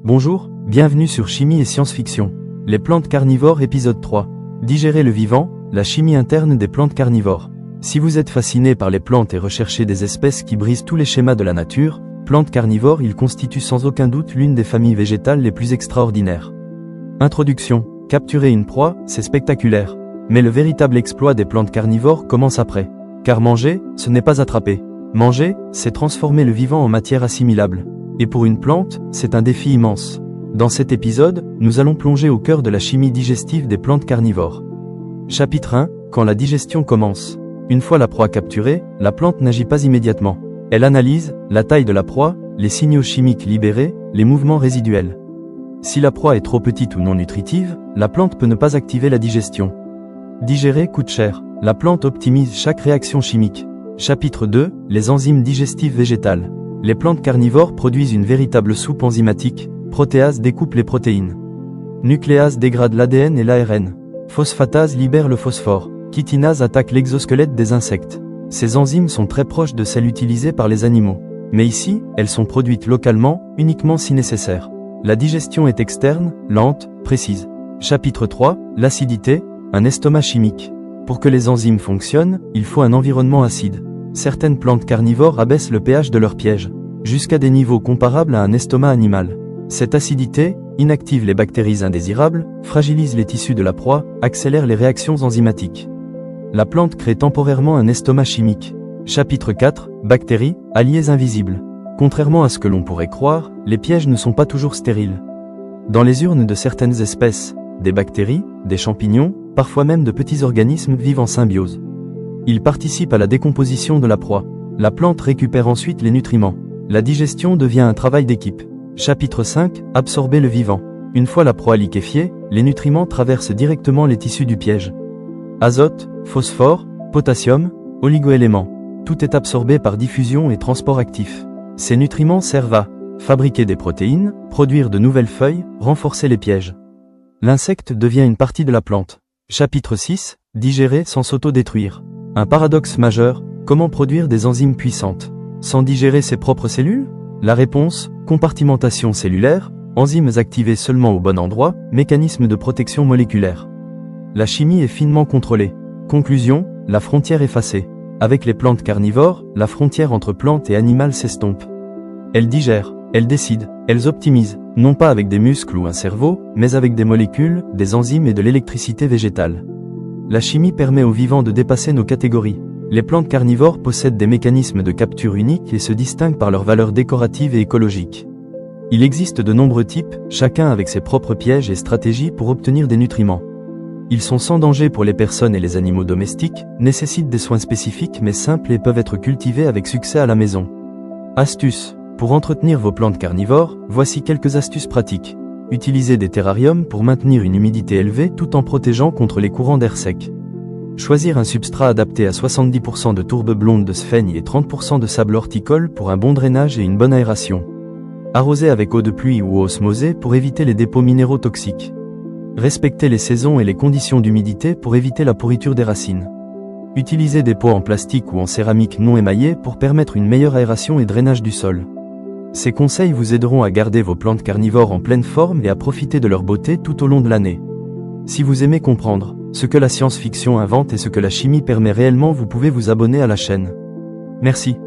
Bonjour, bienvenue sur Chimie et Science-Fiction. Les plantes carnivores épisode 3. Digérer le vivant, la chimie interne des plantes carnivores. Si vous êtes fasciné par les plantes et recherchez des espèces qui brisent tous les schémas de la nature, plantes carnivores, ils constituent sans aucun doute l'une des familles végétales les plus extraordinaires. Introduction. Capturer une proie, c'est spectaculaire. Mais le véritable exploit des plantes carnivores commence après. Car manger, ce n'est pas attraper. Manger, c'est transformer le vivant en matière assimilable. Et pour une plante, c'est un défi immense. Dans cet épisode, nous allons plonger au cœur de la chimie digestive des plantes carnivores. Chapitre 1. Quand la digestion commence. Une fois la proie capturée, la plante n'agit pas immédiatement. Elle analyse la taille de la proie, les signaux chimiques libérés, les mouvements résiduels. Si la proie est trop petite ou non nutritive, la plante peut ne pas activer la digestion. Digérer coûte cher. La plante optimise chaque réaction chimique. Chapitre 2. Les enzymes digestives végétales. Les plantes carnivores produisent une véritable soupe enzymatique. Protéase découpe les protéines. Nucléase dégrade l'ADN et l'ARN. Phosphatase libère le phosphore. Chitinase attaque l'exosquelette des insectes. Ces enzymes sont très proches de celles utilisées par les animaux. Mais ici, elles sont produites localement, uniquement si nécessaire. La digestion est externe, lente, précise. Chapitre 3. L'acidité, un estomac chimique. Pour que les enzymes fonctionnent, il faut un environnement acide. Certaines plantes carnivores abaissent le pH de leur piège, jusqu'à des niveaux comparables à un estomac animal. Cette acidité inactive les bactéries indésirables, fragilise les tissus de la proie, accélère les réactions enzymatiques. La plante crée temporairement un estomac chimique. Chapitre 4. Bactéries, alliés invisibles. Contrairement à ce que l'on pourrait croire, les pièges ne sont pas toujours stériles. Dans les urnes de certaines espèces, des bactéries, des champignons, parfois même de petits organismes vivent en symbiose. Ils participent à la décomposition de la proie. La plante récupère ensuite les nutriments. La digestion devient un travail d'équipe. Chapitre 5. Absorber le vivant. Une fois la proie liquéfiée, les nutriments traversent directement les tissus du piège. Azote, phosphore, potassium, oligoéléments. Tout est absorbé par diffusion et transport actif. Ces nutriments servent à fabriquer des protéines, produire de nouvelles feuilles, renforcer les pièges. L'insecte devient une partie de la plante. Chapitre 6. Digérer sans s'auto-détruire. Un paradoxe majeur, comment produire des enzymes puissantes sans digérer ses propres cellules? La réponse, compartimentation cellulaire, enzymes activées seulement au bon endroit, mécanisme de protection moléculaire. La chimie est finement contrôlée. Conclusion, la frontière effacée. Avec les plantes carnivores, la frontière entre plantes et animal s'estompe. Elles digèrent, elles décident, elles optimisent, non pas avec des muscles ou un cerveau, mais avec des molécules, des enzymes et de l'électricité végétale. La chimie permet aux vivants de dépasser nos catégories. Les plantes carnivores possèdent des mécanismes de capture uniques et se distinguent par leurs valeurs décoratives et écologiques. Il existe de nombreux types, chacun avec ses propres pièges et stratégies pour obtenir des nutriments. Ils sont sans danger pour les personnes et les animaux domestiques, nécessitent des soins spécifiques mais simples et peuvent être cultivés avec succès à la maison. Astuces. Pour entretenir vos plantes carnivores, voici quelques astuces pratiques. Utilisez des terrariums pour maintenir une humidité élevée tout en protégeant contre les courants d'air sec. Choisir un substrat adapté à 70% de tourbe blonde de sphène et 30% de sable horticole pour un bon drainage et une bonne aération. Arroser avec eau de pluie ou eau osmosée pour éviter les dépôts minéraux toxiques. Respecter les saisons et les conditions d'humidité pour éviter la pourriture des racines. Utilisez des pots en plastique ou en céramique non émaillés pour permettre une meilleure aération et drainage du sol. Ces conseils vous aideront à garder vos plantes carnivores en pleine forme et à profiter de leur beauté tout au long de l'année. Si vous aimez comprendre ce que la science-fiction invente et ce que la chimie permet réellement, vous pouvez vous abonner à la chaîne. Merci.